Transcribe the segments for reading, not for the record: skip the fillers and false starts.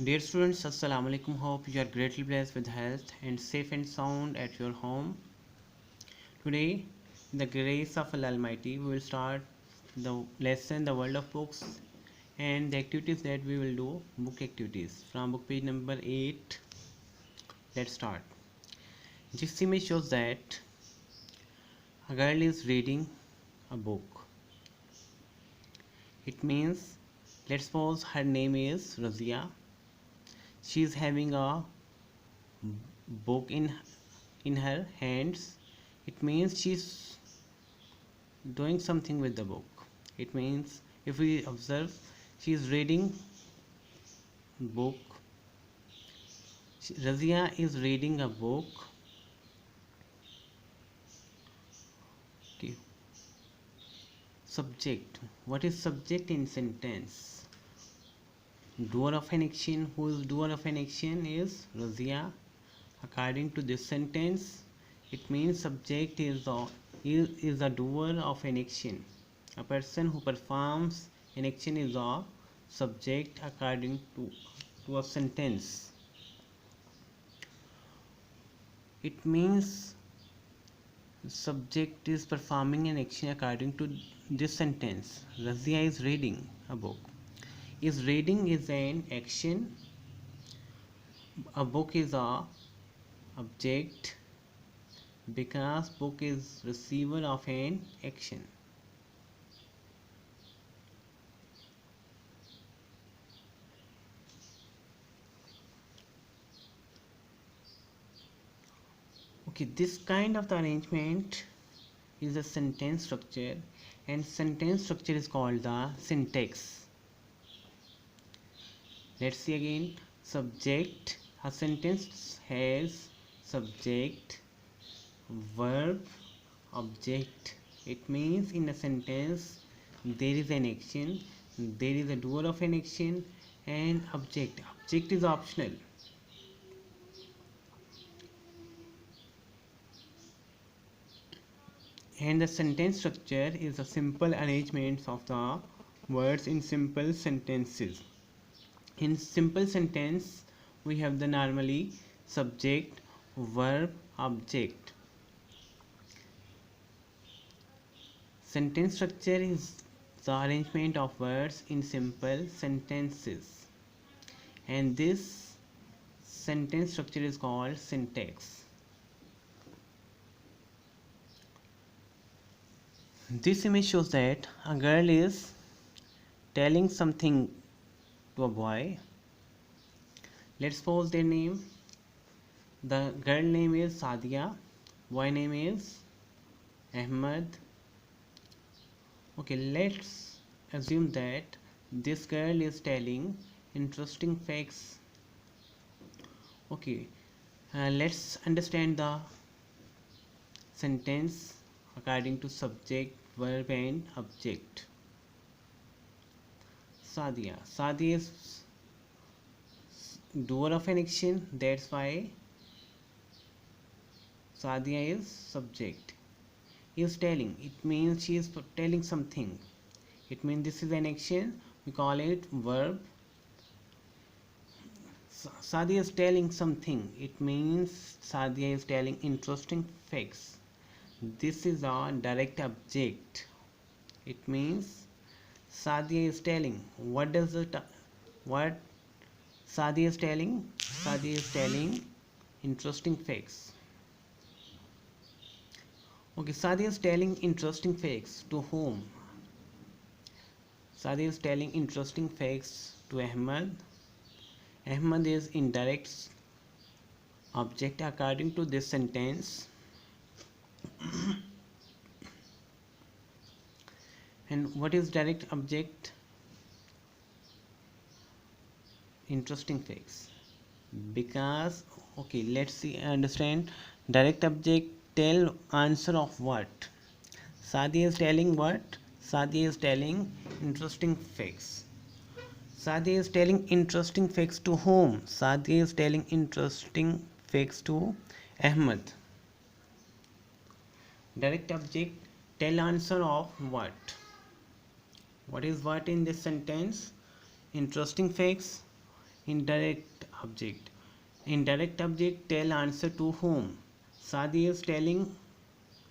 Dear students, Assalamu alaikum. Hope you are greatly blessed with health and safe and sound at your home. Today, in the grace of Allah Almighty, we will start the lesson, the world of books, and the activities that we will do, book activities. From book page number 8, let's start. This image shows that a girl is reading a book. It means, let's suppose her name is Razia. She is having a book in her hands. It means she's doing something with the book. It means if we observe, she is reading book. Razia is reading a book. Okay. Subject. What is subject in sentence? Doer of an action. Who is doer of an action is Razia. According to this sentence, it means subject is a doer of an action. A person who performs an action is a subject according to a sentence. It means subject is performing an action according to this sentence. Razia is reading a book. Is reading is an action. A book is a object because book is receiver of an action. Okay, this kind of the arrangement is a sentence structure, and sentence structure is called the syntax. Let's see again. Subject. A sentence has subject, verb, object. It means in a sentence there is an action, there is a doer of an action, and object. Object is optional. And the sentence structure is a simple arrangement of the words in simple sentences. In simple sentence, we have the normally subject, verb, object. Sentence structure is the arrangement of words in simple sentences, and this sentence structure is called syntax. This image shows that a girl is telling something to a boy. Let's suppose their name. The girl name is Sadia, boy name is Ahmed. Okay, let's assume that this girl is telling interesting facts. Okay, let's understand the sentence according to subject, verb, and object. Sadia. Sadia is doer of an action, that's why Sadia is subject. Is telling, it means she is telling something. It means this is an action, we call it verb. Sadia is telling something, it means Sadia is telling interesting facts. This is a direct object. It means Sadia is telling. What Sadia is telling? Sadia is telling interesting facts. Okay, Sadia is telling interesting facts to whom? Sadia is telling interesting facts to Ahmed. Ahmed is indirect object according to this sentence. And what is direct object? Interesting facts. Because okay, let's see understand. Direct object tell answer of what? Sadia is telling what? Sadia is telling interesting facts. Sadia is telling interesting facts to whom? Sadia is telling interesting facts to Ahmed. Direct object tell answer of what? What is what in this sentence? Interesting facts. Indirect object. Indirect object tell answer to whom? Sadi is telling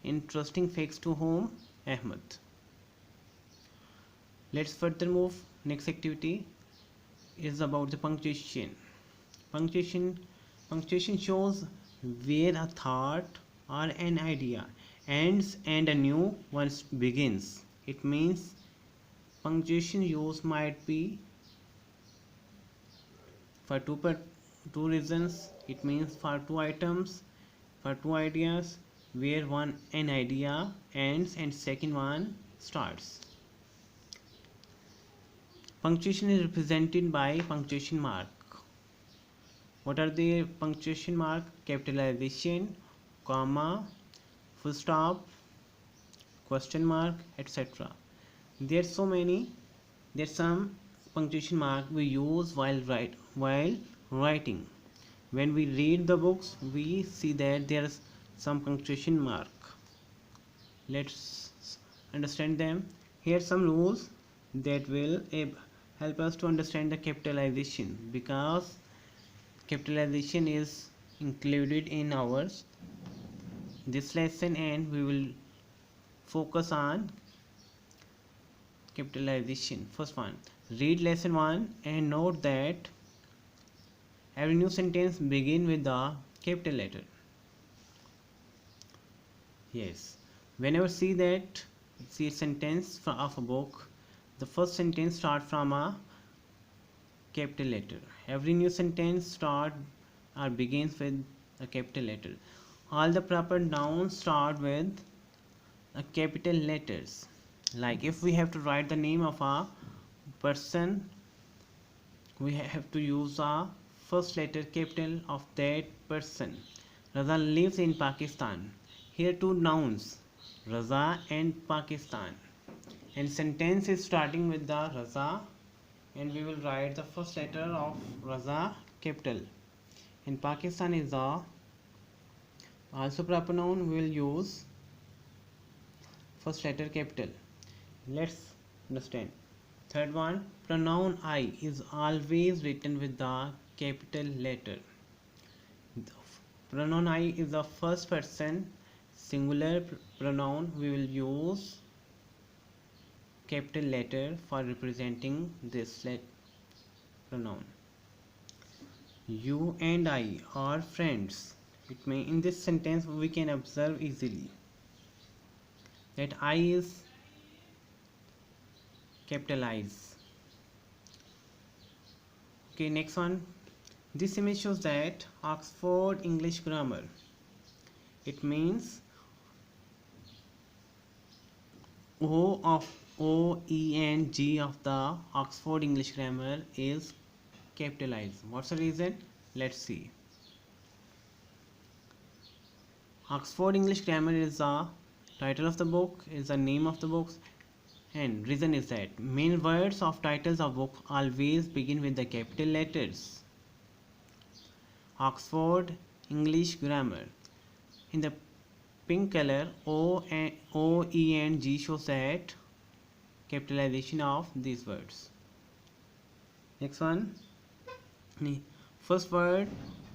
interesting facts to whom? Ahmed. Let's further move. Next activity is about the punctuation. Punctuation punctuation shows where a thought or an idea ends and a new one begins. It means punctuation use might be for two reasons. It means for two items, for two ideas, where one an idea ends and second one starts. Punctuation is represented by punctuation mark. What are the punctuation mark? Capitalization, comma, full stop, question mark, etc. There's so many. There's some punctuation mark we use while writing. When we read the books, we see that there's some punctuation mark. Let's understand them. Here are some rules that will help us to understand the capitalization, because capitalization is included in ours this lesson, and we will focus on capitalization. First one, read lesson 1 and note that every new sentence begin with the capital letter. Yes, whenever see a sentence of a book, the first sentence start from a capital letter. Every new sentence start or begins with a capital letter. All the proper nouns start with a capital letters. Like if we have to write the name of a person, we have to use a first letter capital of that person. Raza lives in Pakistan. Here two nouns, Raza and Pakistan, and sentence is starting with the Raza, and we will write the first letter of Raza capital. In Pakistan is the also proper noun, we will use first letter capital. Let's understand. Third one, pronoun I is always written with the capital letter. The pronoun I is the first person singular pronoun. We will use capital letter for representing this pronoun. You and I are friends. It may, in this sentence we can observe easily that I is capitalized. Okay, next one. This image shows that Oxford English Grammar. It means OENG of the Oxford English Grammar is capitalized. What's the reason? Let's see. Oxford English Grammar is the title of the book, is the name of the books, and reason is that main words of titles of books always begin with the capital letters. Oxford English Grammar. In the pink color, OENG shows that capitalization of these words. Next one. First word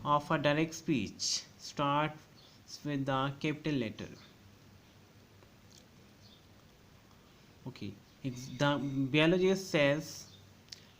of a direct speech starts with the capital letter. Okay, the biologist says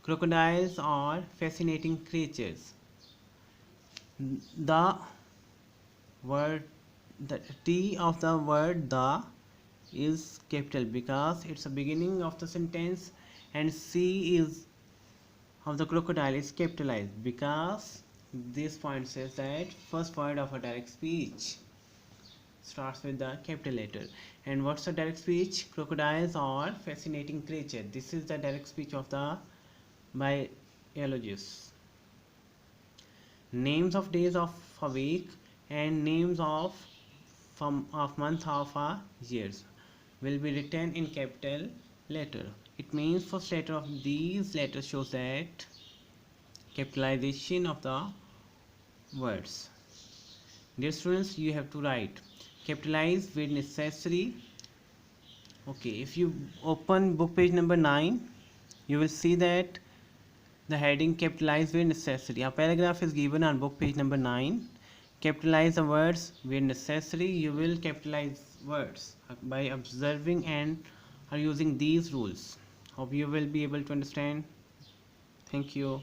crocodiles are fascinating creatures. The T of the word the is capital because it's the beginning of the sentence, and C is of the crocodile is capitalized because this point says that first word of a direct speech starts with the capital letter. And what's the direct speech? Crocodiles are fascinating creature. This is the direct speech of the biologist. Names of days of a week and names of month of a years will be written in capital letter. It means first letter of these letters shows that capitalization of the words. Dear students, you have to write capitalize where necessary. Okay, if you open book page number 9, you will see that The heading capitalize where necessary. A paragraph is given on book page number 9. Capitalize the words where necessary. You will capitalize words by observing and are using these rules. Hope you will be able to understand. Thank you.